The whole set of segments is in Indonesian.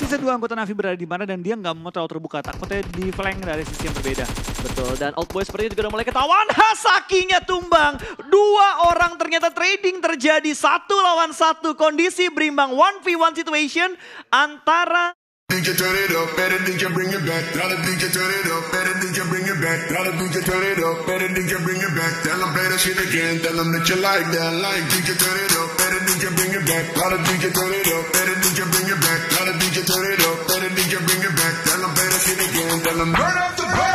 season 2 anggota Navi berada di mana dan dia nggak mau terlalu terbuka. Takutnya di flank dari sisi yang berbeda. Betul, dan Old Boy sepertinya juga udah mulai ketahuan. Hasakinya tumbang. 2 orang ternyata trading terjadi 1 lawan 1. Kondisi berimbang 1v1 situation antara... DJ turn it up, better DJ bring it back. Tell the DJ turn it up, better DJ bring it back. Tell the DJ turn it up, better DJ bring it back. Tell them play that shit again, tell them that you like that. Like DJ turn it up, better DJ bring it back. Tell the DJ turn it up, better DJ bring it back. Tell the DJ turn it up, better DJ bring it back. Tell them play that shit again, tell them turn up the bass.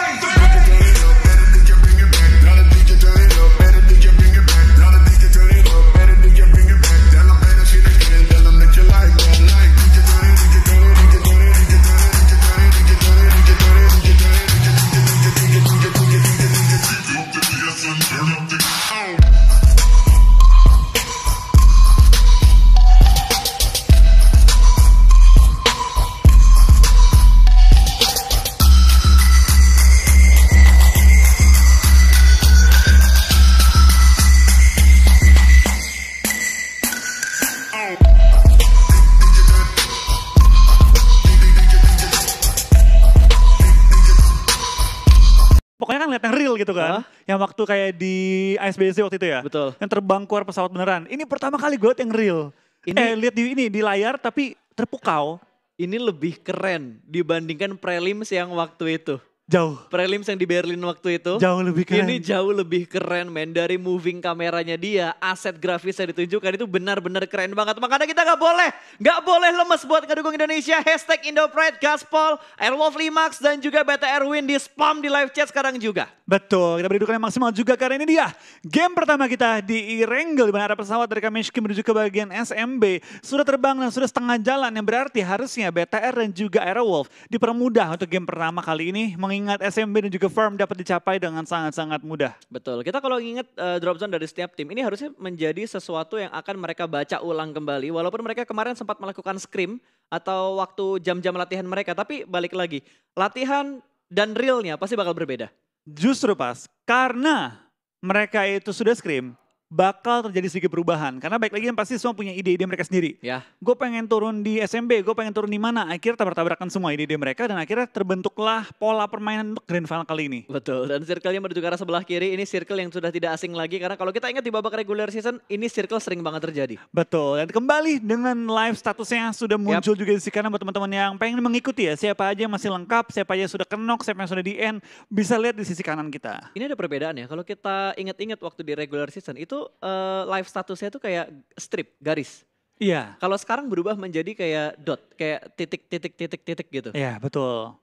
Pokoknya kan lihat yang real gitu kan. Yang waktu kayak di ISBC waktu itu ya. Betul. Yang terbang keluar pesawat beneran. Ini pertama kali gue lihat yang real. Lihat di layar tapi terpukau. Ini lebih keren dibandingkan prelims yang waktu itu. Jauh. Prelims yang di Berlin waktu itu. Jauh lebih keren. Ini jauh lebih keren men. Dari moving kameranya dia, aset grafisnya ditunjukkan itu benar-benar keren banget. Makanya kita gak boleh lemes buat ngedukung Indonesia. Hashtag IndoPride, Gaspol, Airwolf Limax dan juga BTR Win di spam di live chat sekarang juga. Betul, kita beri dukungan yang maksimal juga karena ini dia game pertama kita di Erangel di mana ada pesawat dari Kameshki menuju ke bagian SMB sudah terbang dan sudah setengah jalan yang berarti harusnya BTR dan juga Airwolf dipermudah untuk game pertama kali ini mengingat SMB dan juga Firm dapat dicapai dengan sangat-sangat mudah. Betul, kita kalau ingat drop zone dari setiap tim ini harusnya menjadi sesuatu yang akan mereka baca ulang kembali walaupun mereka kemarin sempat melakukan scrim atau waktu jam-jam latihan mereka tapi balik lagi latihan dan realnya pasti bakal berbeda. Justru pas, karena mereka itu sudah scrim, bakal terjadi sedikit perubahan. Karena baik lagi yang pasti semua punya ide-ide mereka sendiri. Ya. Gue pengen turun di SMB, gue pengen turun di mana. Akhirnya tabrak-tabrakan semua ide-ide mereka dan akhirnya terbentuklah pola permainan untuk Grand Final kali ini. Betul, dan circle-nya menuju ke arah sebelah kiri. Ini circle yang sudah tidak asing lagi. Karena kalau kita ingat di babak regular season, ini circle sering banget terjadi. Betul, dan kembali dengan live statusnya sudah muncul juga di sisi kanan buat teman-teman yang pengen mengikuti ya. Siapa aja yang masih lengkap, siapa aja yang sudah kenok, siapa yang sudah di end. Bisa lihat di sisi kanan kita. Ini ada perbedaan ya. Kalau kita ingat-ingat waktu di regular season, itu live statusnya itu kayak strip, garis. Iya. Kalau sekarang berubah menjadi kayak dot, kayak titik gitu. Iya, betul.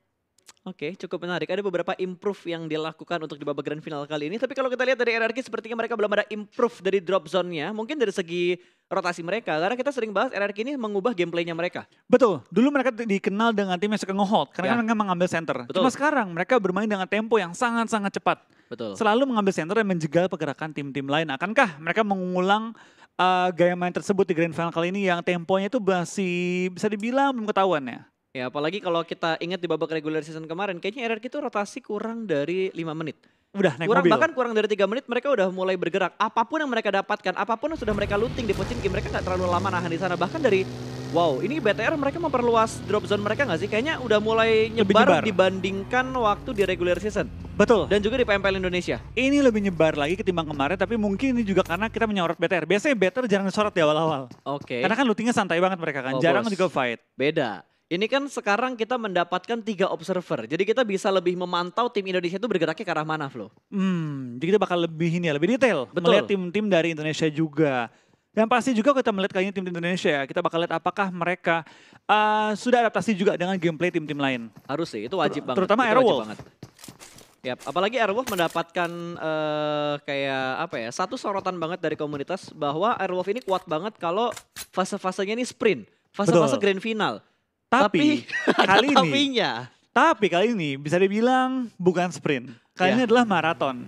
Oke, cukup menarik. Ada beberapa improve yang dilakukan untuk di babak grand final kali ini. Tapi kalau kita lihat dari RRQ sepertinya mereka belum ada improve dari drop zone-nya. Mungkin dari segi rotasi mereka. Karena kita sering bahas RRQ ini mengubah gameplaynya mereka. Betul, dulu mereka dikenal dengan tim yang suka nge-hold. Karena kan mereka mengambil center. Betul. Cuma sekarang mereka bermain dengan tempo yang sangat-sangat cepat. Betul. Selalu mengambil center dan menjegal pergerakan tim-tim lain. Akankah mereka mengulang gaya main tersebut di grand final kali ini yang temponya itu masih bisa dibilang belum ketahuan ya? Ya apalagi kalau kita ingat di babak regular season kemarin, kayaknya RRQ itu rotasi kurang dari 5 menit. Udah naik mobil. Bahkan kurang dari 3 menit mereka udah mulai bergerak. Apapun yang mereka dapatkan, apapun yang sudah mereka looting di Pochinki, mereka gak terlalu lama nahan di sana. Bahkan dari, wow ini BTR mereka memperluas drop zone mereka gak sih? Kayaknya udah mulai nyebar dibandingkan waktu di regular season. Betul. Dan juga di PMPL Indonesia. Ini lebih nyebar lagi ketimbang kemarin, tapi mungkin ini juga karena kita menyorot BTR. Biasanya BTR jarang disorot di awal-awal. Oke. Karena kan lootingnya santai banget mereka kan, jarang juga fight. Beda. Ini kan sekarang kita mendapatkan 3 observer. Jadi kita bisa lebih memantau tim Indonesia itu bergeraknya ke arah mana, Flo. Jadi kita bakal lebih lebih detail. Betul. Melihat tim-tim dari Indonesia juga. Dan pasti juga kita melihat kali ini tim Indonesia. Kita bakal lihat apakah mereka sudah adaptasi juga dengan gameplay tim-tim lain. Harus sih, itu wajib banget. Terutama Airwolf. Yap, apalagi Airwolf mendapatkan kayak apa ya, satu sorotan banget dari komunitas bahwa Airwolf ini kuat banget kalau fase-fasenya ini sprint. Fase-fase grand final. Tapi kali ini bisa dibilang bukan sprint. Kali ini adalah maraton.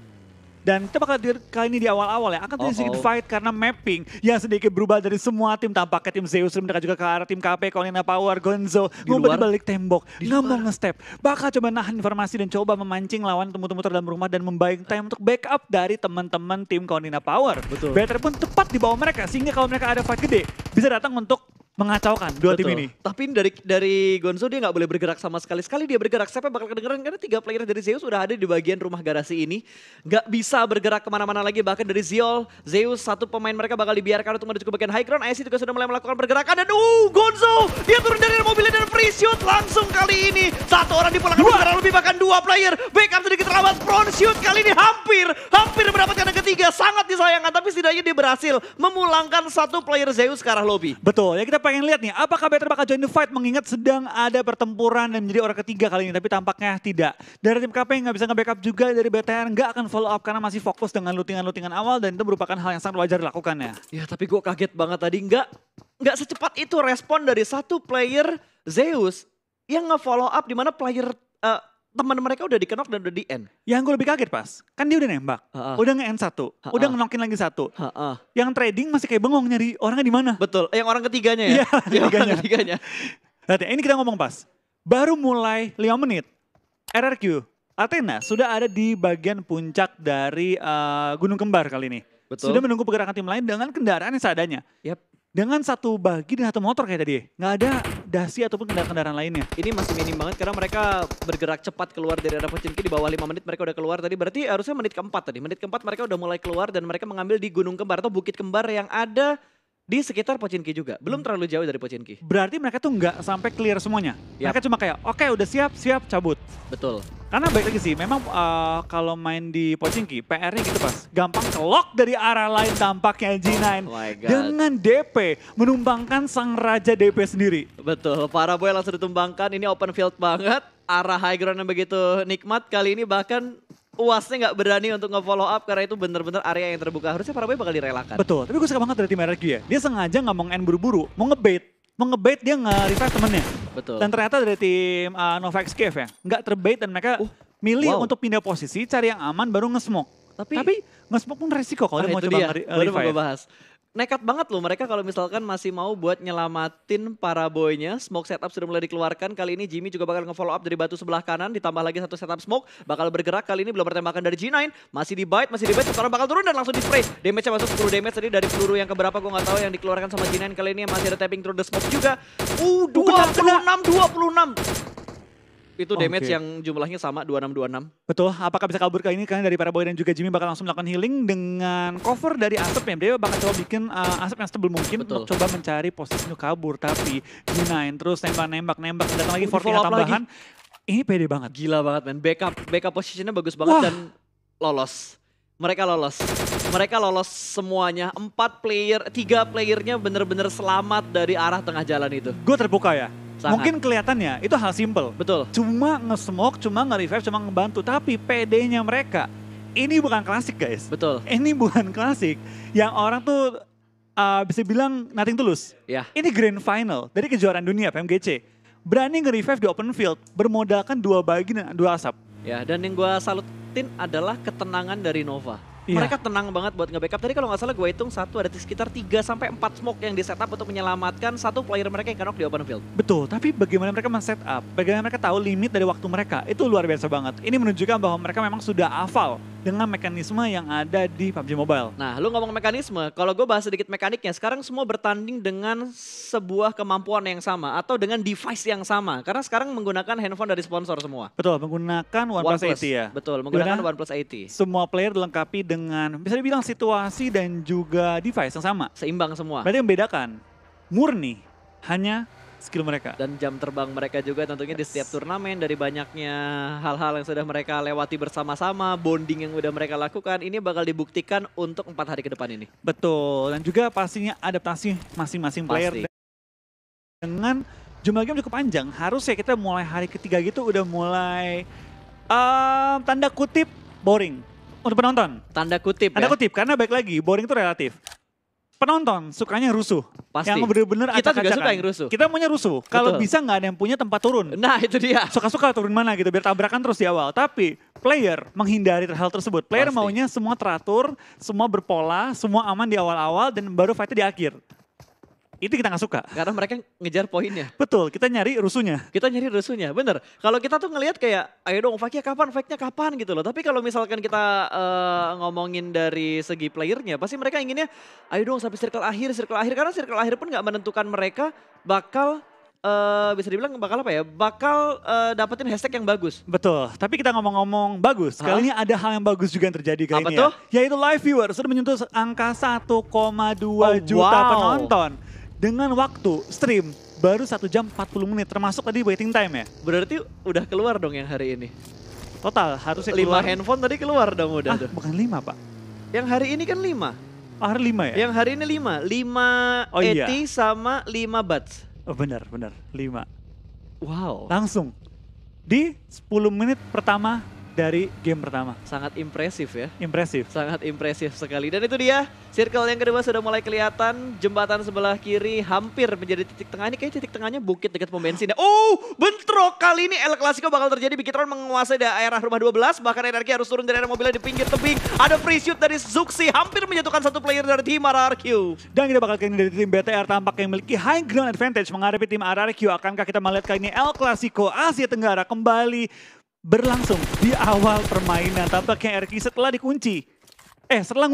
Dan kita bakal kali ini di awal-awal ya, akan terjadi sedikit fight karena mapping yang sedikit berubah dari semua tim. Tampaknya tim Zeus mendekat juga ke arah tim KP, Konina Power, Gonzo. Ngumpet di balik tembok, nggak mau nge-step. Bakal coba nahan informasi dan coba memancing lawan temu-temu dalam rumah dan membayang time untuk backup dari teman-teman tim Konina Power. Betul. Better pun tepat di bawah mereka, sehingga kalau mereka ada fight gede, bisa datang untuk mengacaukan dua tim ini. Tapi dari Gonzo dia nggak boleh bergerak sama sekali. Sekali dia bergerak, siapa bakal kedengeran karena 3 player dari Zeus sudah ada di bagian rumah garasi ini. Nggak bisa bergerak kemana-mana lagi, bahkan dari Zeus 1 pemain mereka bakal dibiarkan untuk menuju ke bagian high ground. IC juga sudah mulai melakukan pergerakan dan Gonzo dia turun dari mobilnya dan free shoot langsung kali ini. 1 orang dipulangkan kurang lebih, bahkan 2 player. Backup sedikit terlambat, front shoot kali ini hampir mendapatkan yang ketiga. Sangat disayangkan, tapi setidaknya dia berhasil memulangkan 1 player Zeus ke arah lobby. Betul, ya kita pengen lihat nih, apakah BTR bakal join the fight mengingat sedang ada pertempuran dan menjadi orang ketiga kali ini, tapi tampaknya tidak. Dari tim KP nggak bisa nge-backup juga, dari BTR nggak akan follow up karena masih fokus dengan lootingan awal dan itu merupakan hal yang sangat wajar dilakukan ya. Ya tapi gue kaget banget tadi, nggak secepat itu respon dari 1 player Zeus yang nge-follow up di mana player teman mereka udah di-knock dan udah di-end. Yang gue lebih kaget pas, kan dia udah nembak, udah nge-end 1, udah nge-knockin lagi 1. Yang trading masih kayak bengong nyari orangnya di mana. Betul, yang orang ketiganya ya? Iya, orang ketiganya. Berarti ini kita ngomong pas, baru mulai 5 menit, RRQ, Athena sudah ada di bagian puncak dari Gunung Kembar kali ini. Betul. Sudah menunggu pergerakan tim lain dengan kendaraan yang seadanya. Yap. Dengan 1 bagi dan 1 motor kayak tadi. Nggak ada dasi ataupun kendaraan lainnya. Ini masih minim banget karena mereka bergerak cepat keluar dari area Pochinki. Di bawah 5 menit mereka udah keluar tadi. Berarti harusnya menit keempat tadi. Menit keempat mereka udah mulai keluar dan mereka mengambil di Gunung Kembar atau Bukit Kembar yang ada di sekitar Pochinki juga. Belum terlalu jauh dari Pochinki. Berarti mereka tuh nggak sampai clear semuanya. Yap. Mereka cuma kayak oke, udah siap cabut. Betul. Karena baik lagi sih, memang kalau main di Pochinki, PR-nya gitu pas. Gampang kelok dari arah lain tampaknya G9. Oh my God. Dengan DP, menumbangkan sang raja DP sendiri. Betul, Paraboy langsung ditumbangkan. Ini open field banget. Arah high ground yang begitu nikmat. Kali ini bahkan UASnya nggak berani untuk nge-follow up karena itu bener-bener area yang terbuka. Harusnya Paraboy bakal direlakan. Betul, tapi gue suka banget dari tim RRQ ya. Dia sengaja nggak mau nge-end buru-buru, mau ngebait dia nge-revive temennya. Betul. Dan ternyata dari tim Nova Escape ya, nggak terbait dan mereka milih untuk pindah posisi, cari yang aman baru nge-smoke. Tapi nge-smoke pun resiko kalau dia mau coba baru mau gue bahas. Nekat banget loh mereka kalau misalkan masih mau buat nyelamatin Paraboy-nya. Smoke setup sudah mulai dikeluarkan. Kali ini Jimmy juga bakal nge-follow up dari batu sebelah kanan. Ditambah lagi 1 setup smoke. Bakal bergerak kali ini belum pertembakan dari G9. Masih di bite. Sekarang bakal turun dan langsung di spray. Damage-nya masuk 10 damage tadi dari peluru yang keberapa gue gak tahu yang dikeluarkan sama G9 kali ini. Masih ada tapping through the smoke juga. 26. Itu damage yang jumlahnya sama 26. Betul, apakah bisa kabur kali ini karena dari Paraboy dan juga Jimmy bakal langsung melakukan healing dengan cover dari asap ya. Dia bakal coba bikin asap yang setebal mungkin untuk coba mencari posisi untuk kabur. Tapi G9 terus nembak, datang lagi force tambahan. Ini pede banget. Gila banget men, backup positionnya bagus banget dan lolos. Mereka lolos semuanya. 3 playernya bener-bener selamat dari arah tengah jalan itu. Gue terbuka ya. Sangat. Mungkin kelihatannya itu hal simple. Betul. Cuma nge-smoke, cuma nge-revive, cuma ngebantu. Tapi PD-nya mereka, ini bukan klasik guys. Betul. Ini bukan klasik. Yang orang tuh bisa bilang nothing tulus. Ya. Ini grand final dari kejuaraan dunia PMGC. Berani nge-revive di open field, bermodalkan 2 bagi dan 2 asap. Ya, dan yang gue salutin adalah ketenangan dari Nova. Iya. Mereka tenang banget buat nge-backup. Tadi kalau nggak salah gue hitung ada sekitar 3-4 smoke yang di-setup untuk menyelamatkan 1 player mereka yang knock di open field. Betul, tapi bagaimana mereka men-setup, bagaimana mereka tahu limit dari waktu mereka, itu luar biasa banget. Ini menunjukkan bahwa mereka memang sudah hafal dengan mekanisme yang ada di PUBG Mobile. Nah, lu ngomong mekanisme, kalau gue bahas sedikit mekaniknya, sekarang semua bertanding dengan sebuah kemampuan yang sama atau dengan device yang sama. Karena sekarang menggunakan handphone dari sponsor semua. Betul, menggunakan OnePlus 80 ya. Betul, menggunakan OnePlus 80. Semua player dilengkapi dengan, bisa dibilang situasi dan juga device yang sama. Seimbang semua. Berarti yang membedakan, murni hanya skill mereka. Dan jam terbang mereka juga tentunya di setiap turnamen, dari banyaknya hal-hal yang sudah mereka lewati bersama-sama, bonding yang udah mereka lakukan, ini bakal dibuktikan untuk 4 hari ke depan ini. Betul, dan juga pastinya adaptasi masing-masing player. Dengan jumlah game cukup panjang, harusnya kita mulai hari ketiga gitu udah mulai tanda kutip boring untuk penonton. Tanda kutip Tanda kutip, karena baik lagi, boring itu relatif. Penonton sukanya rusuh. Pasti. Yang bener-bener kita juga acak-acakan. suka yang rusuh. Kita maunya rusuh. Kalau bisa nggak ada yang punya tempat turun. Nah itu dia. Suka-suka turun mana gitu, biar tabrakan terus di awal. Tapi player menghindari hal tersebut. Player maunya semua teratur, semua berpola, semua aman di awal-awal dan baru fightnya di akhir. Itu kita nggak suka. Karena mereka ngejar poinnya. Betul, kita nyari rusuhnya. Kita nyari rusuhnya, bener. Kalau kita tuh ngelihat kayak, ayo dong fake-nya kapan gitu loh. Tapi kalau misalkan kita ngomongin dari segi playernya, pasti mereka inginnya, ayo dong sampai circle akhir. Karena circle akhir pun nggak menentukan mereka bakal, bisa dibilang bakal apa ya, bakal dapetin hashtag yang bagus. Betul, tapi kita ngomong-ngomong bagus, kali ini ada hal yang bagus juga yang terjadi kali Apa ini tuh? ya. Yaitu live viewer sudah menyentuh angka 1,2 juta penonton. Dengan waktu stream baru 1 jam 40 menit, termasuk tadi waiting time ya. Berarti udah keluar dong yang hari ini. Total harusnya 5 keluar. handphone tadi keluar dong udah tuh. Bukan 5 Pak. Yang hari ini kan 5. Oh, hari 5 ya? Yang hari ini 5. 5 Oh, iya. ET sama 5 Buds. Oh benar, 5. Wow. Langsung di 10 menit pertama dari game pertama. Sangat impresif ya. Impresif. Sangat impresif sekali. Dan itu dia, circle yang kedua sudah mulai kelihatan. Jembatan sebelah kiri hampir menjadi titik tengah. Ini kayak titik tengahnya bukit dekat pom bensin. Oh, bentrok kali ini El Clasico bakal terjadi. Bigitron menguasai daerah rumah 12. Bahkan Energi harus turun dari area mobilnya di pinggir tebing. Ada free shoot dari Zuxi. Hampir menjatuhkan satu player dari tim RRQ. Dan kita bakal kali ini dari tim BTR tampaknya memiliki high ground advantage menghadapi tim RRQ. Akankah kita melihat kali ini El Clasico Asia Tenggara kembali berlangsung di awal permainan. Tampaknya RRQ setelah dikunci. Setelah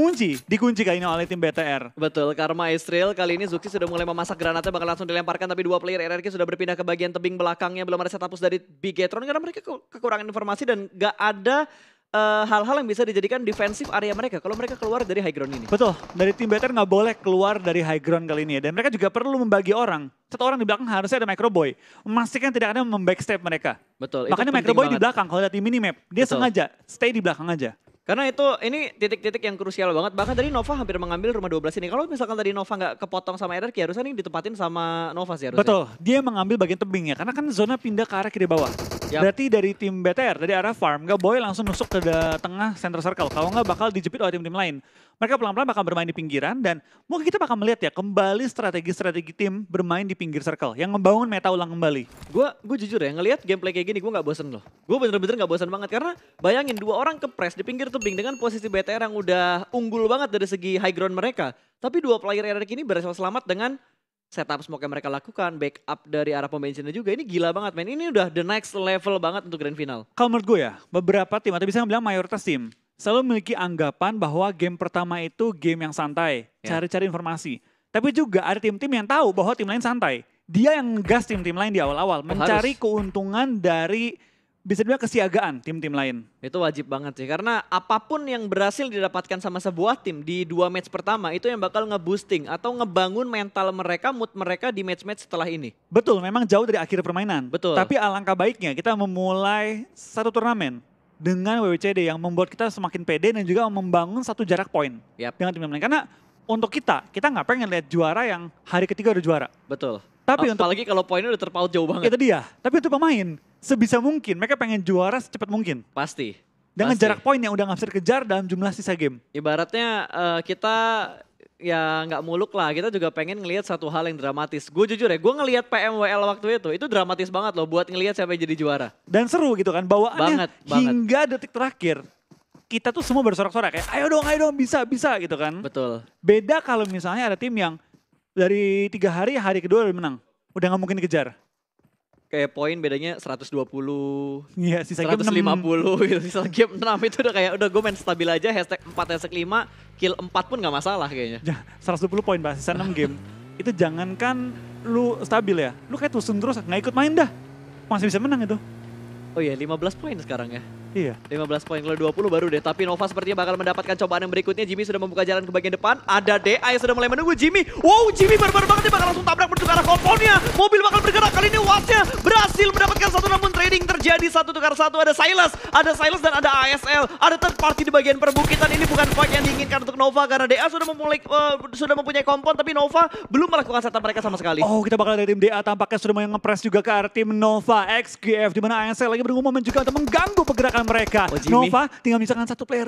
dikunci kali ini oleh tim BTR. Betul, Karma Israel kali ini Zuxi sudah mulai memasak granatnya, bakal langsung dilemparkan. Tapi dua player RRQ sudah berpindah ke bagian tebing belakangnya. Belum ada setup push dari Bigetron karena mereka kekurangan informasi dan gak ada hal-hal yang bisa dijadikan defensif area mereka kalau mereka keluar dari high ground ini. Betul, dari tim BTR nggak boleh keluar dari high ground kali ini ya. Dan mereka juga perlu membagi orang. Satu orang di belakang harusnya ada Microboy. Memastikan tidak ada membackstep mereka. Betul. Makanya Microboy di belakang kalau lihat di minimap. Dia sengaja stay di belakang aja. Karena ini titik-titik yang krusial banget. Bahkan tadi Nova hampir mengambil rumah 12 ini. Kalau misalkan tadi Nova nggak kepotong sama RRQ, harusnya ini ditempatin sama Nova sih harusnya. Betul, dia mengambil bagian tebing ya. Karena kan zona pindah ke arah kiri bawah. Yap. Berarti dari tim BTR, dari arah farm, nggak boleh langsung nusuk ke tengah center circle. Kalau nggak bakal dijepit oleh tim-tim lain. Mereka pelan-pelan bakal bermain di pinggiran dan mungkin kita bakal melihat ya kembali strategi-strategi tim bermain di pinggir circle yang membangun meta ulang kembali. Gue jujur ya ngelihat gameplay kayak gini gue nggak bosen loh. Gue bener-bener nggak bosen banget karena bayangin dua orang kepres di pinggir tebing dengan posisi BTR yang udah unggul banget dari segi high ground mereka. Tapi dua player RRQ ini berhasil selamat dengan setup smoke yang mereka lakukan, backup dari arah pom bensinnya juga. Ini gila banget men, ini udah the next level banget untuk grand final. Kalau menurut gue ya, beberapa tim atau bisa bilang mayoritas tim selalu memiliki anggapan bahwa game pertama itu game yang santai, cari-cari informasi. Tapi juga ada tim-tim yang tahu bahwa tim lain santai. Dia yang ngegas tim-tim lain di awal-awal, mencari keuntungan dari bisa dibilang kesiagaan tim-tim lain. Itu wajib banget sih, karena apapun yang berhasil didapatkan sama sebuah tim di 2 match pertama itu yang bakal nge-boosting atau ngebangun mental mereka, mood mereka di match-match setelah ini. Betul, memang jauh dari akhir permainan. Betul. Tapi alangkah baiknya kita memulai satu turnamen dengan WWCD yang membuat kita semakin pede dan juga membangun satu jarak poin dengan tim lain. Karena untuk kita nggak pengen lihat juara yang hari ketiga udah juara. Betul. Tapi apalagi kalau poinnya udah terpaut jauh banget. Itu dia. Tapi untuk pemain, sebisa mungkin mereka pengen juara secepat mungkin. Pasti. Dengan jarak poin yang udah nggak bisa dikejar dalam jumlah sisa game. Ibaratnya kita ya nggak muluk lah, kita juga pengen ngelihat satu hal yang dramatis. Gue jujur ya, gue ngelihat PMWL waktu itu dramatis banget loh buat ngelihat siapa yang jadi juara. Dan seru gitu kan, bawaannya banget. Hingga detik terakhir. Kita tuh semua bersorak-sorak kayak ayo dong bisa gitu kan. Betul. Beda kalau misalnya ada tim yang dari 3 hari kedua udah menang. Udah nggak mungkin dikejar. Kayak poin bedanya 120, iya, sisa 150 game 6. gitu. Sisa game 6 itu udah kayak udah gue main stabil aja, hashtag 4, hashtag 5, kill 4 pun gak masalah kayaknya. 120 poin bahas sisa 6 game. Itu jangankan lu stabil ya, lu kayak tusun terus gak ikut main dah. Masih bisa menang itu. Oh iya 15 poin sekarang ya. Iya. 15 poin, kalau 20 baru deh. Tapi Nova sepertinya bakal mendapatkan cobaan yang berikutnya. Jimmy sudah membuka jalan ke bagian depan. Ada DA yang sudah mulai menunggu Jimmy. Wow, Jimmy barbar banget, dia bakal langsung tabrak menuju ke arah komponnya. Mobil bakal bergerak, kali ini Wasnya berhasil mendapatkan satu, namun trading terjadi 1 tukar 1. Ada Silas dan ada ASL. Ada third party di bagian perbukitan. Ini bukan fight yang diinginkan untuk Nova karena DA sudah mempunyai kompon, tapi Nova belum melakukan setup mereka sama sekali. Oh, kita bakal dari tim DA tampaknya sudah mau nge-press juga ke arah tim Nova XQF, di mana ASL lagi bergumul juga untuk mengganggu pergerakan mereka. Nova tinggal misalkan satu player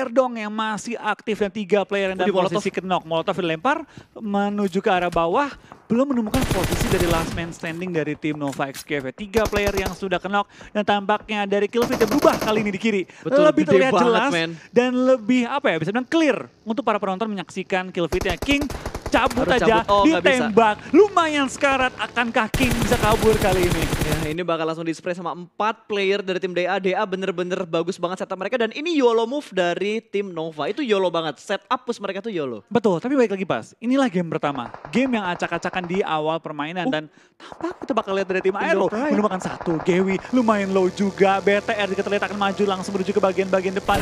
dong yang masih aktif dan 3 player yang dalam posisi knock. Molotov dilempar menuju ke arah bawah, belum menemukan posisi dari last man standing dari tim Nova XQF. 3 player yang sudah knock dan tampaknya dari kill feed berubah kali ini di kiri. Betul, lebih terlihat banget, jelas man. dan lebih bisa bilang clear untuk para penonton menyaksikan kill feednya. King cabut Harus aja, cabut. Oh, nggak bisa. ditembak. Lumayan sekarat, akankah King bisa kabur kali ini? Ya, ini bakal langsung di-spray sama 4 player dari tim DA. DA bener-bener bagus banget setup mereka dan ini YOLO move dari tim Nova. Itu YOLO banget, setup push mereka tuh YOLO. Betul, tapi balik lagi Pas, inilah game pertama. Game yang acak-acakan di awal permainan dan tampak kita bakal lihat dari tim Aero. Menemukan satu, Gewi lumayan low juga. BTR kita lihat akan maju langsung menuju ke bagian-bagian depan.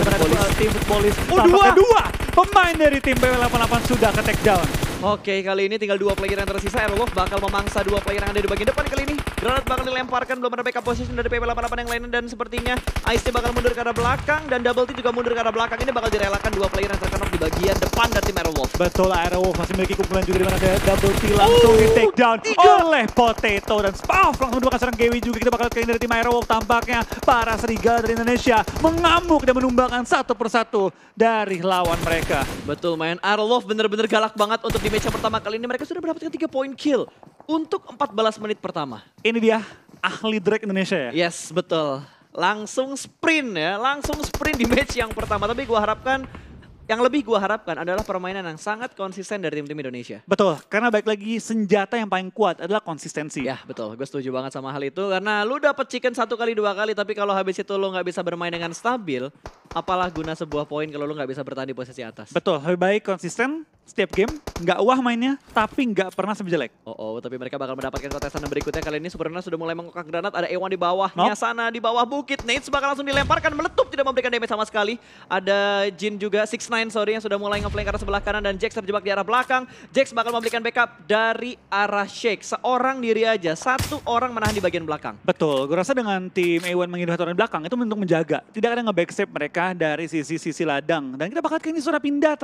Tim Footballis, tampaknya dua pemain dari tim PW88 sudah ke take down. Oke, kali ini tinggal 2 player yang tersisa. Airwolf bakal memangsa 2 player yang ada di bagian depan kali ini. Granat bakal dilemparkan, belum ada backup position dari PW88 yang lainnya. Dan sepertinya Ice bakal mundur ke arah belakang dan Double T juga mundur ke arah belakang. Ini bakal direlakan 2 player yang terkenok di bagian depan dari tim Airwolf. Betul, Airwolf masih memiliki kumpulan juga di mana ada Double T langsung di take down oleh Potato. Dan Spaff langsung menemukan serang Gewi juga. Kita bakal kali dari tim Airwolf. Tampaknya para serigala dari Indonesia mengamuk dan menumbangkan satu persatu dari lawan mereka. Betul, main Airwolf bener-bener galak banget untuk di match yang pertama kali ini. Mereka sudah mendapatkan 3 point kill untuk 14 menit pertama. Ini dia ahli Drake Indonesia ya? Yes, betul. Langsung sprint ya, langsung sprint di match yang pertama. Tapi yang lebih gua harapkan adalah permainan yang sangat konsisten dari tim-tim Indonesia. Betul, karena baik lagi senjata yang paling kuat adalah konsistensi. Ya betul, gue setuju banget sama hal itu. Karena lu dapet chicken 1 kali 2 kali, tapi kalau habis itu lu nggak bisa bermain dengan stabil, apalah guna sebuah poin kalau lu nggak bisa bertahan di posisi atas. Betul, lebih baik konsisten setiap game, nggak wah mainnya, tapi nggak pernah jelek. Tapi mereka bakal mendapatkan kontesan berikutnya. Kali ini Supernova sudah mulai mengokak granat, ada Ewan di bawahnya sana, di bawah bukit. Nades bakal langsung dilemparkan, meletup, tidak memberikan damage sama sekali. Ada Jin juga, 6ix9ine yang sudah mulai nge-flank ke arah sebelah kanan dan Jax terjebak di arah belakang. Jax bakal memberikan backup dari arah Shake. Seorang diri aja, 1 orang menahan di bagian belakang. Betul, gue rasa dengan tim A1 mengindahkan orang di belakang itu untuk menjaga. Tidak ada nge-backstep mereka dari sisi ladang. Dan kita bakal ini sudah pindah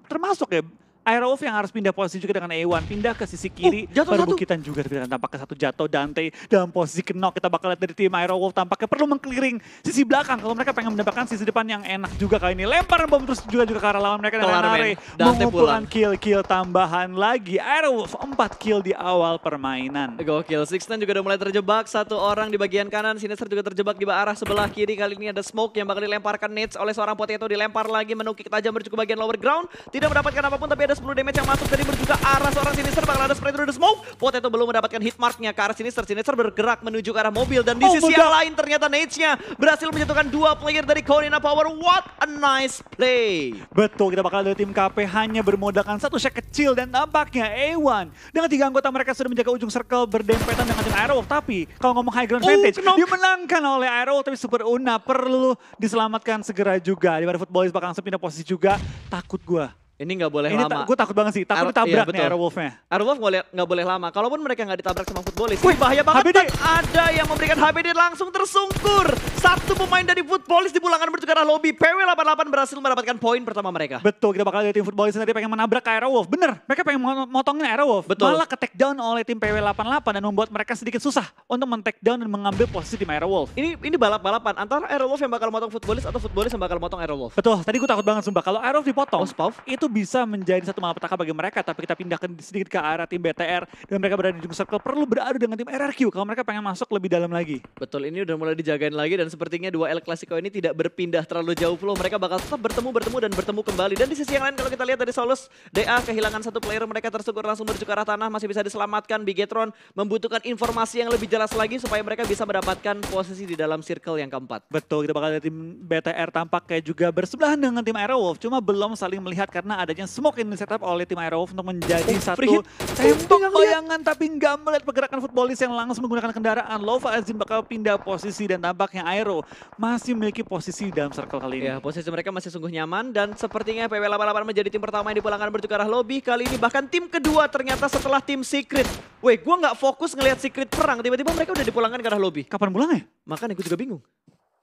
termasuk ya. Airwolf yang harus pindah posisi juga dengan A1, pindah ke sisi kiri, perbukitan juga tampaknya satu jatuh. Dante dalam posisi knock. Kita bakal lihat dari tim Airwolf tampaknya perlu meng-clearing sisi belakang kalau mereka pengen mendapatkan sisi depan yang enak juga kali ini. Lempar bom terus juga ke arah lawan mereka dan Renare mengumpulkan kill tambahan lagi. Airwolf 4 kill di awal permainan. Gokil, 6ix9ine juga udah mulai terjebak, 1 orang di bagian kanan. Sinister juga terjebak di arah sebelah kiri. Kali ini ada smoke yang bakal dilemparkan Nades oleh seorang Potato, dilempar lagi menukik tajam menuju ke bagian lower ground. Tidak mendapatkan apapun tapi ada 10 damage yang masuk dari menuju ke arah seorang Sinister. Bakal ada spray through the smoke. Potato belum mendapatkan hit marknya ke arah Sinister. Sinister bergerak menuju ke arah mobil. Dan di sisi yang lain ternyata Nades-nya berhasil menjatuhkan 2 player dari Corina Power. What a nice play. Betul, kita bakal dari tim KP hanya bermodalkan 1 shot kecil. Dan tampaknya A1 dengan 3 anggota mereka sudah menjaga ujung circle berdempetan dengan tim Airwolf. Tapi kalau ngomong high ground advantage, dimenangkan oleh Airwolf. Tapi Super Una perlu diselamatkan segera juga. Di mana Footballis bakal langsung pindah posisi juga. Takut gua. Ini nggak boleh lama. Gue takut banget sih, takut ditabrak nih Airwolf-nya. Airwolf nggak boleh lama. Kalaupun mereka nggak ditabrak sama Footballis, ini bahaya banget. Ada yang memberikan HBD langsung tersungkur. 1 pemain dari Footballis dipulangkan menuju ke arah lobby. PW88 berhasil mendapatkan poin pertama mereka. Betul, kita bakal lihat tim Footballis nanti pengen menabrak ke Airwolf. Bener, mereka pengen motongin Airwolf. Betul. Malah ke take down oleh tim PW88 dan membuat mereka sedikit susah untuk men-take down dan mengambil posisi tim Airwolf. Ini balap-balapan antara Airwolf yang bakal motong Footballis atau Footballis yang bakal motong Airwolf. Betul, tadi gue takut banget sumpah. Kalau Airwolf dipotong, itu bisa menjadi satu malapetaka bagi mereka, tapi kita pindahkan sedikit ke arah tim BTR dan mereka berada di ujung circle, perlu beradu dengan tim RRQ kalau mereka pengen masuk lebih dalam lagi. Betul, ini udah mulai dijagain lagi dan sepertinya 2 El Clasico ini tidak berpindah terlalu jauh flow. Mereka bakal tetap bertemu dan bertemu kembali. Dan di sisi yang lain kalau kita lihat dari Solus, DA kehilangan 1 player, mereka tersungkur langsung menuju ke arah tanah, masih bisa diselamatkan. Bigetron membutuhkan informasi yang lebih jelas lagi supaya mereka bisa mendapatkan posisi di dalam circle yang keempat. Betul, kita bakal lihat tim BTR tampak kayak juga bersebelahan dengan tim Airwolf, cuma belum saling melihat karena adanya smoke in setup oleh tim Airwolf untuk menjadi satu tembok bayangan, tapi nggak melihat pergerakan Footballis yang langsung menggunakan kendaraan. Lova Azim bakal pindah posisi dan tampaknya Aero masih memiliki posisi dalam circle kali ini. Ya, posisi mereka masih sungguh nyaman dan sepertinya PW88 menjadi tim pertama yang dipulangkan menuju ke arah lobby. Kali ini bahkan tim kedua ternyata setelah tim Secret. Weh, gue nggak fokus ngelihat Secret perang, tiba-tiba mereka udah dipulangkan ke arah lobby. Kapan pulangnya? Makanya gue juga bingung.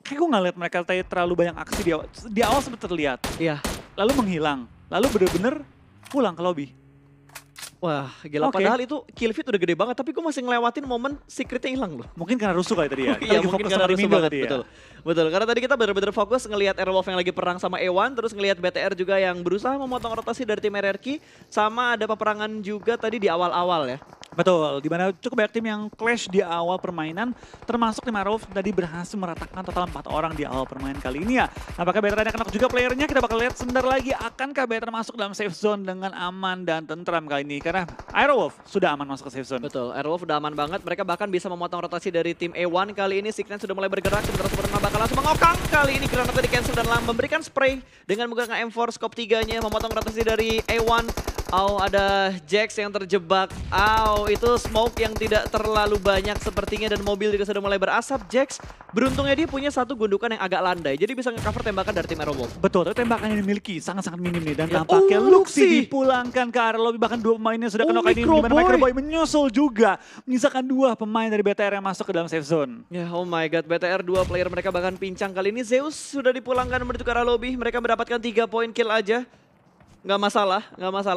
Kayak gue nggak lihat mereka terlalu banyak aksi di awal sempat terlihat. Iya. Lalu menghilang, lalu bener-bener pulang ke lobby. Wah gila, Oke. padahal itu kill feed udah gede banget, tapi gue masih ngelewatin momen secretnya hilang loh. Mungkin karena rusuh kali tadi ya. Kita Iya lagi mungkin fokus karena sama rusuh Rimindo banget, tadi ya. betul. Betul, karena tadi kita benar-benar fokus ngelihat Airwolf yang lagi perang sama Ewan, terus ngelihat BTR juga yang berusaha memotong rotasi dari tim RRQ, sama ada peperangan juga tadi di awal-awal ya. Betul, di mana cukup banyak tim yang clash di awal permainan, termasuk tim Airwolf tadi berhasil meratakan total 4 orang di awal permainan kali ini ya. Apakah BTR ada knock juga playernya? Kita bakal lihat sebentar lagi, akankah BTR masuk dalam safe zone dengan aman dan tentram kali ini? Karena Airwolf sudah aman masuk ke safe zone. Betul, Airwolf udah aman banget, mereka bahkan bisa memotong rotasi dari tim E1 kali ini. Signet sudah mulai bergerak, sementara Supernova bakal langsung mengokang. Kali ini granatnya di cancel dan memberikan spray dengan menggunakan M4 scope 3-nya, memotong rotasi dari E1. Ada Jax yang terjebak. Itu smoke yang tidak terlalu banyak sepertinya dan mobil juga sudah mulai berasap. Jax beruntungnya dia punya satu gundukan yang agak landai, jadi bisa nge-cover tembakan dari tim Airwolf. Betul, tapi tembakan yang dimiliki sangat-sangat minim nih. Dan Ya, tampaknya Luxy Luxy dipulangkan ke arah lobby. Bahkan 2 pemainnya sudah kena ini. Microboy. Dimana Microboy menyusul juga. Menyisakan 2 pemain dari BTR yang masuk ke dalam safe zone. Ya, oh my god, BTR 2 player mereka bahkan pincang kali ini. Zeus sudah dipulangkan menuju ke arah lobby. Mereka mendapatkan 3 poin kill aja. Nggak masalah.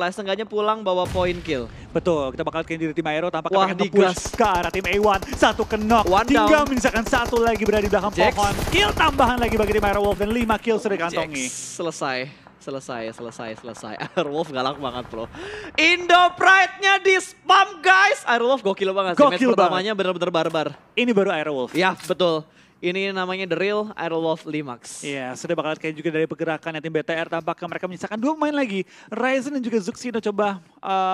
Setengahnya pulang bawa poin kill. Betul, kita bakal lihat di tim Aero tampaknya Wah, pengen digas. nge-push ke arah tim A1. Satu knock, One tinggal down. menyisakan 1 lagi berada di belakang Jax. pohon. Kill tambahan lagi bagi tim Aerowolf dan 5 kill sudah dikantongi. Jax, selesai. Airwolf galak banget bro. Indo Pride-nya di spam guys. Airwolf gokil banget sih. Match Gokil pertamanya benar-benar barbar. Ini baru Aerowolf. Ya betul. Ini namanya The Real Airwolf Limax. Iya, sudah bakal kayak juga dari pergerakan tim BTR tampaknya mereka menyisakan 2 pemain lagi. Ryzen dan juga Zuxino coba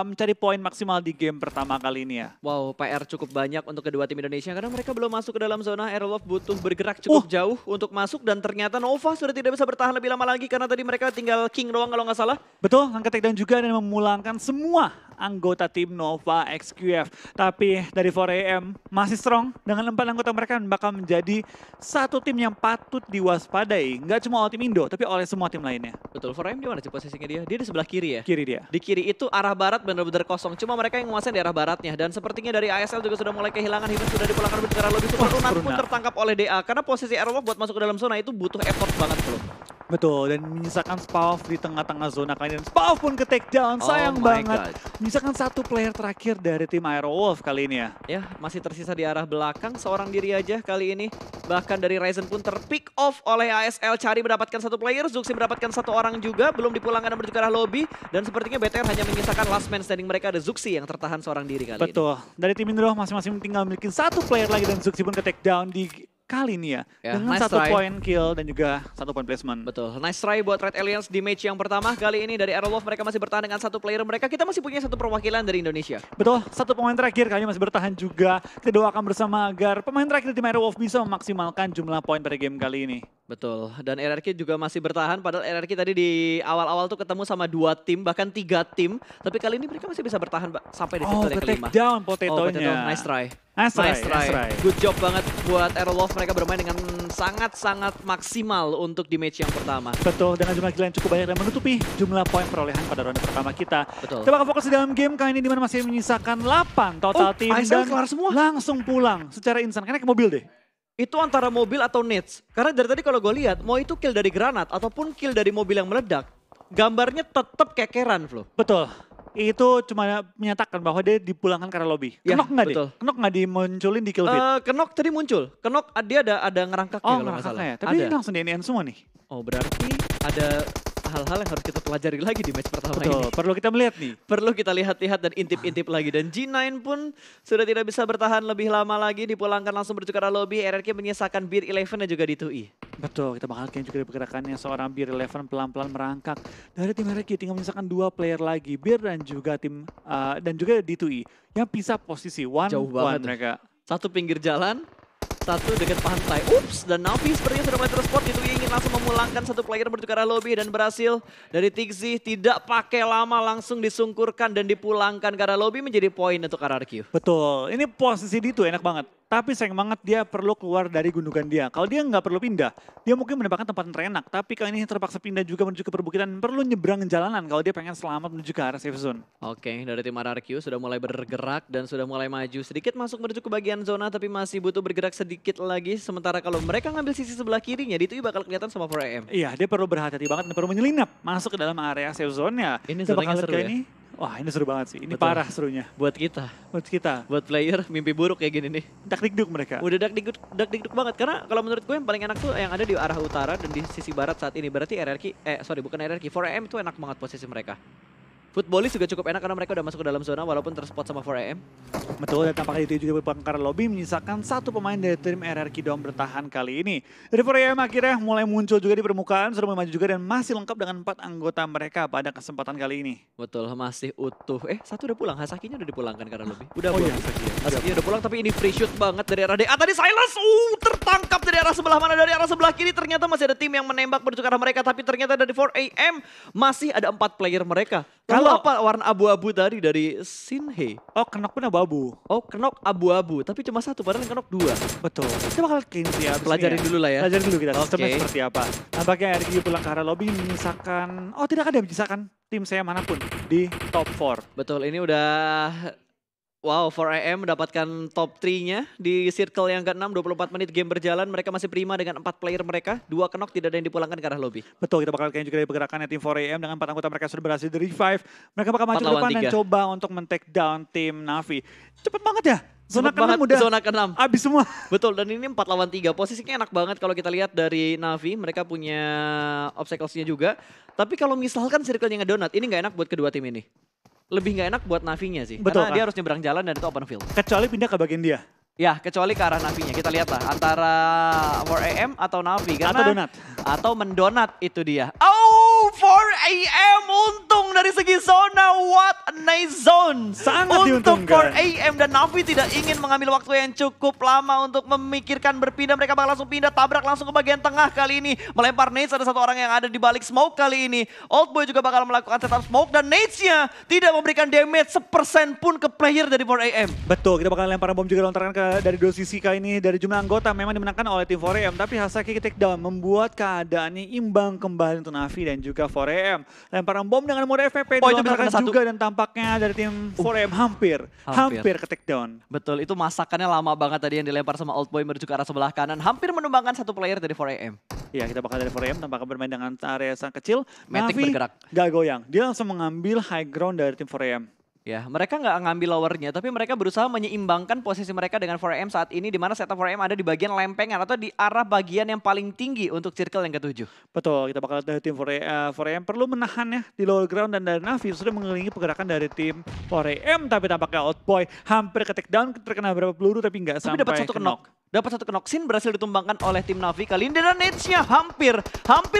mencari poin maksimal di game pertama kali ini ya. Wow, PR cukup banyak untuk kedua tim Indonesia karena mereka belum masuk ke dalam zona. Airwolf butuh bergerak cukup jauh untuk masuk dan ternyata Nova sudah tidak bisa bertahan lebih lama lagi karena tadi mereka tinggal King doang kalau nggak salah. Betul, angkat takedown juga dan memulangkan semua anggota tim Nova XQF. Tapi dari 4AM masih strong dengan 4 anggota mereka bakal menjadi satu tim yang patut diwaspadai. Nggak cuma oleh tim Indo, tapi oleh semua tim lainnya. Betul, 4AM di mana sih posisinya dia? Dia di sebelah kiri ya? Kiri dia. Di kiri itu arah barat benar-benar kosong. Cuma mereka yang menguasai di arah baratnya. Dan sepertinya dari ASL juga sudah mulai kehilangan. Hiven sudah dipulangkan ke arah lobby. Super Lunan pun tertangkap oleh DA. Karena posisi Airwolf buat masuk ke dalam zona itu butuh effort banget bro. Betul, dan menyisakan Spav di tengah-tengah zona kali ini. Dan Spav pun ke take down, sayang my banget. God. Menyisakan 1 player terakhir dari tim Aerowolf kali ini ya. Ya, masih tersisa di arah belakang. Seorang diri aja kali ini. Bahkan dari Ryzen pun terpick off oleh ASL. Cari mendapatkan 1 player. Zuxi mendapatkan 1 orang juga. Belum dipulangkan dan menuju ke arah lobby. Dan sepertinya BTR hanya menyisakan last man standing mereka. Ada Zuxi yang tertahan seorang diri kali ini. Betul, dari tim Indo masing-masing tinggal memiliki 1 player lagi dan Zuxi pun ke take down di kali ini ya. Dengan nice 1 try. poin kill dan juga 1 poin placement. Betul, nice try buat Red Alliance di match yang pertama. Kali ini dari Airwolf mereka masih bertahan dengan 1 player mereka. Kita masih punya 1 perwakilan dari Indonesia. Betul, 1 pemain terakhir kali ini masih bertahan juga. Kita doakan bersama agar pemain terakhir tim Aerowolf bisa memaksimalkan jumlah poin pada game kali ini. Betul, dan RRQ juga masih bertahan. Padahal RRQ tadi di awal-awal tuh ketemu sama 2 tim, bahkan 3 tim. Tapi kali ini mereka masih bisa bertahan sampai di Oh, victory ke kelima. take down Potato, Potato-nya. nice try. Nice try. Good job banget buat Airwolf. Mereka bermain dengan sangat-sangat maksimal untuk di match yang pertama. Betul, dengan jumlah kill yang cukup banyak dan menutupi jumlah poin perolehan pada ronde pertama kita. Betul. Kita bakal fokus di dalam game kali ini di mana masih menyisakan 8 total tim dan ASL kelar semua. langsung pulang secara instan. Karena ke mobil deh. Itu antara mobil atau nades. Karena dari tadi kalau gue lihat, mau itu kill dari granat ataupun kill dari mobil yang meledak, gambarnya tetap kekeran, Flo. Betul. Itu cuma menyatakan bahwa dia dipulangkan karena lobby. Ya, Kenok nggak deh? betul. Kenok nggak dimunculin di kill feed? Kenok tadi muncul. Kenok dia ada ngerangkaknya Oh, kalau nggak salah. ya. Tapi ini langsung di semua nih. Oh, berarti ada hal-hal yang harus kita pelajari lagi di match pertama Betul, ini. perlu kita melihat nih. Perlu kita lihat-lihat dan intip-intip lagi. Dan G9 pun sudah tidak bisa bertahan lebih lama lagi. Dipulangkan langsung menuju ke arah lobby. RRQ menyisakan Beer 11 dan juga D2E. Betul, kita bakal lihat juga dari pergerakannya seorang Beer 11 pelan-pelan merangkak. Dari tim RRQ tinggal menyisakan 2 player lagi. Beer dan juga tim dan juga D2E. Yang pisah posisi 1-1 Jauh banget. mereka. Satu pinggir jalan, satu dekat pantai. Ups, dan Navi sepertinya sudah mulai terspot. Itu ingin langsung memulangkan 1 player menuju ke arah lobby dan berhasil dari Tixi tidak pakai lama langsung disungkurkan dan dipulangkan ke arah lobby menjadi poin untuk RRQ. Betul, ini posisi dia tuh enak banget. Tapi sayang banget dia perlu keluar dari gundukan dia. Kalau dia nggak perlu pindah, dia mungkin mendapatkan tempat yang terenak. Tapi kali ini terpaksa pindah juga menuju ke perbukitan. Perlu nyebrang jalanan kalau dia pengen selamat menuju ke arah safe zone. Oke, dari tim RRQ sudah mulai bergerak dan sudah mulai maju sedikit masuk menuju ke bagian zona tapi masih butuh bergerak sedikit lagi. Sementara kalau mereka ngambil sisi sebelah kirinya, itu bakal kelihatan sama 4AM. Iya, dia perlu berhati-hati banget dan perlu menyelinap masuk ke dalam area safe zone-nya. Ini Kita zonanya bakal lihat seru kali ya. ini Wah ini seru banget sih, ini Betul. parah serunya. Buat kita, Buat kita, buat player mimpi buruk kayak gini nih. dakdikduk mereka. Udah dak-dikduk banget karena kalau menurut gue yang paling enak tuh yang ada di arah utara dan di sisi barat saat ini. Berarti bukan RRQ, 4AM itu enak banget posisi mereka. Footballis juga cukup enak karena mereka udah masuk ke dalam zona walaupun terspot sama 4AM. Betul, dan tampaknya itu juga Bangkara Lobby menyisakan satu pemain dari tim RRQ Dom bertahan kali ini. Dari 4AM akhirnya mulai muncul juga di permukaan, sudah maju juga dan masih lengkap dengan 4 anggota mereka pada kesempatan kali ini. Betul, masih utuh. Satu udah pulang, Hasakinya udah dipulangkan karena lebih. Udah Oh pulang. iya, Hasakinya udah pulang tapi ini free shoot banget dari arah DA. Tadi Silas, tertangkap dari arah sebelah mana, dari arah sebelah kiri. Ternyata masih ada tim yang menembak menuju ke arah mereka. Tapi ternyata dari 4AM masih ada 4 player mereka. Kalau apa warna abu-abu tadi dari Shinhei? Oh, Kenok pun abu-abu. Oh, Kenok abu-abu, tapi cuma satu, padahal yang Kenok 2. Betul. Kita bakal kayaknya sih abis Pelajarin ini ya. dulu lah ya. Pelajarin dulu kita, Oke. sistemnya seperti apa. Nampaknya RRQ pulang ke arah lobby menyisakan, tidak ada menyisakan tim saya manapun di top 4. Betul, ini udah... Wow, 4AM mendapatkan top 3-nya di circle yang ke-6, 24 menit game berjalan. Mereka masih prima dengan 4 player mereka. 2 Kenok tidak ada yang dipulangkan ke arah lobby. Betul, kita bakal kayaknya juga dari pergerakannya tim 4AM dengan 4 anggota mereka sudah berhasil di revive. Mereka bakal maju 4 ke depan lawan dan 3. coba untuk men-take down tim Navi. Cepet banget ya, zona Cepet ke-6 banget, udah zona ke-6. abis semua. Betul, dan ini 4 lawan 3. Posisinya enak banget kalau kita lihat dari Navi. Mereka punya obstacles-nya juga. Tapi kalau misalkan circle-nya ngedonat, ini nggak enak buat kedua tim ini. Lebih nggak enak buat Navinya sih. Betul, Karena dia harus nyebrang jalan dan itu open field. Kecuali pindah ke bagian dia. Ya, kecuali ke arah Navinya. Kita lihat lah antara 4AM atau Navi. Karena, Atau donat. Atau mendonat itu dia. Oh, 4AM untung dari segi zona. What a nice zone. Sangat Untuk diuntungkan. 4AM dan Navi tidak ingin mengambil waktu yang cukup lama untuk memikirkan berpindah. Mereka bakal langsung pindah, tabrak langsung ke bagian tengah kali ini. Melempar nades, ada satu orang yang ada di balik smoke kali ini. Oldboy juga bakal melakukan setup smoke dan nades-nya tidak memberikan damage 1% pun ke player dari 4AM. Betul, kita bakal lempar bom juga lontarkan dari dua sisi kali ini. Dari jumlah anggota memang dimenangkan oleh tim 4AM, tapi Hasaki take down membuat keadaannya imbang kembali untuk Navi dan juga 4AM. Lemparan bom dengan mode FVP Oh, itu bisa dilontarkan kena satu. juga dan tampaknya dari tim 4AM hampir ke take down. Betul, itu masakannya lama banget tadi yang dilempar sama Oldboy menuju ke arah sebelah kanan. Hampir menumbangkan satu player dari 4AM. Ya, kita bakal dari 4AM tampaknya bermain dengan area sang kecil. Matic Navi bergerak. gak goyang, dia langsung mengambil high ground dari tim 4AM. Ya, mereka nggak ngambil lowernya, tapi mereka berusaha menyeimbangkan posisi mereka dengan 4AM saat ini, di mana setup 4AM ada di bagian lempengan atau di arah bagian yang paling tinggi untuk circle yang ke-7. Betul, kita bakal dari tim 4AM perlu menahan ya di lower ground, dan dari Navi sudah mengelilingi pergerakan dari tim 4AM, tapi tampaknya Outboy hampir ke take down, terkena beberapa peluru tapi nggak Tapi sampai dapat satu knock. Dapat satu knock. Sin berhasil ditumbangkan oleh tim Navi kali ini, dan nades-nya hampir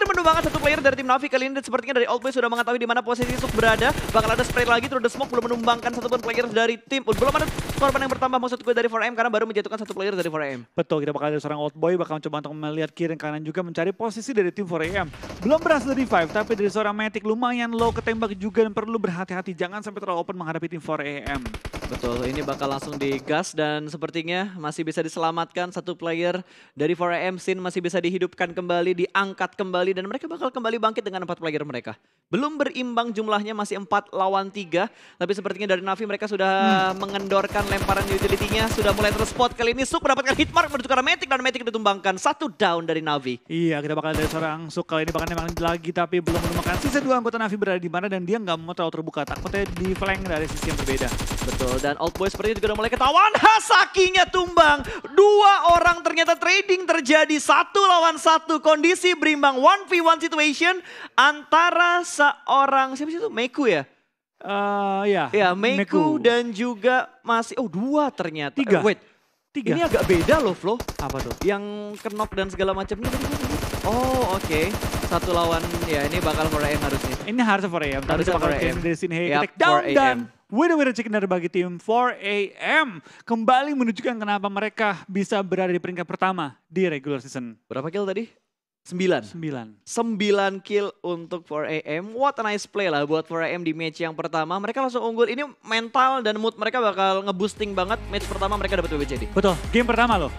menumbangkan satu player dari tim Navi kali ini. Dan sepertinya dari Oldboy sudah mengetahui di mana posisi Suk berada. Bakal ada spray lagi, terus ada smoke, belum menumbangkan satupun player dari tim. Belum ada korban yang bertambah maksud gue dari 4AM karena baru menjatuhkan satu player dari 4AM. Betul, kita bakal ada seorang Outboy bakal coba untuk melihat kiri dan kanan juga mencari posisi dari tim 4AM. Belum berhasil revive, tapi dari seorang Matic lumayan low ketembak juga dan perlu berhati-hati jangan sampai terlalu open menghadapi tim 4AM. Betul, ini bakal langsung digas dan sepertinya masih bisa diselamatkan satu player dari 4AM. Sin masih bisa dihidupkan kembali, diangkat kembali, dan mereka bakal kembali bangkit dengan 4 player mereka. Belum berimbang jumlahnya, masih 4 lawan 3, tapi sepertinya dari Navi mereka sudah mengendorkan lemparan utility-nya, sudah mulai terspot kali ini. Suk mendapatkan hitmark menuju ke arah Matic dan Matic ditumbangkan. 1 down dari Navi. Iya, kita bakal dari seorang Suk kali ini bakal nembak lagi tapi belum menemukan. Sisa 2 anggota Navi berada di mana dan dia nggak mau terlalu terbuka, takutnya di flank dari sisi yang berbeda. Betul, dan Oldboy sepertinya juga udah mulai ketahuan. Hasakinya tumbang. 2 orang ternyata trading terjadi 1 lawan 1. Kondisi berimbang 1v1 situation antara seorang, siapa sih itu? Meku ya? Ya, Meku dan juga masih, 2 ternyata. 3. Wait, 3. ini agak beda loh Flo. Apa tuh? Yang knock dan segala macamnya. Oh oke, 1 lawan, ya ini bakal 4AM harusnya. Ini harusnya 4AM, tapi Harusnya kita bakal 4AM. dari sini Yap, take down 4AM. dan winner chicken dari bagi tim 4AM. Kembali menunjukkan kenapa mereka bisa berada di peringkat pertama di regular season. Berapa kill tadi? 9. 9 kill untuk 4AM. What a nice play lah buat 4AM di match yang pertama. Mereka langsung unggul. Ini mental dan mood mereka bakal ngeboosting banget. Match pertama mereka dapat WBCD. Betul, game pertama loh.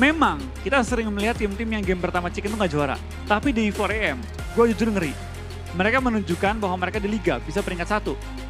Memang kita sering melihat tim-tim yang game pertama chicken itu nggak juara. Tapi di 4AM, gue jujur ngeri. Mereka menunjukkan bahwa mereka di liga bisa peringkat 1.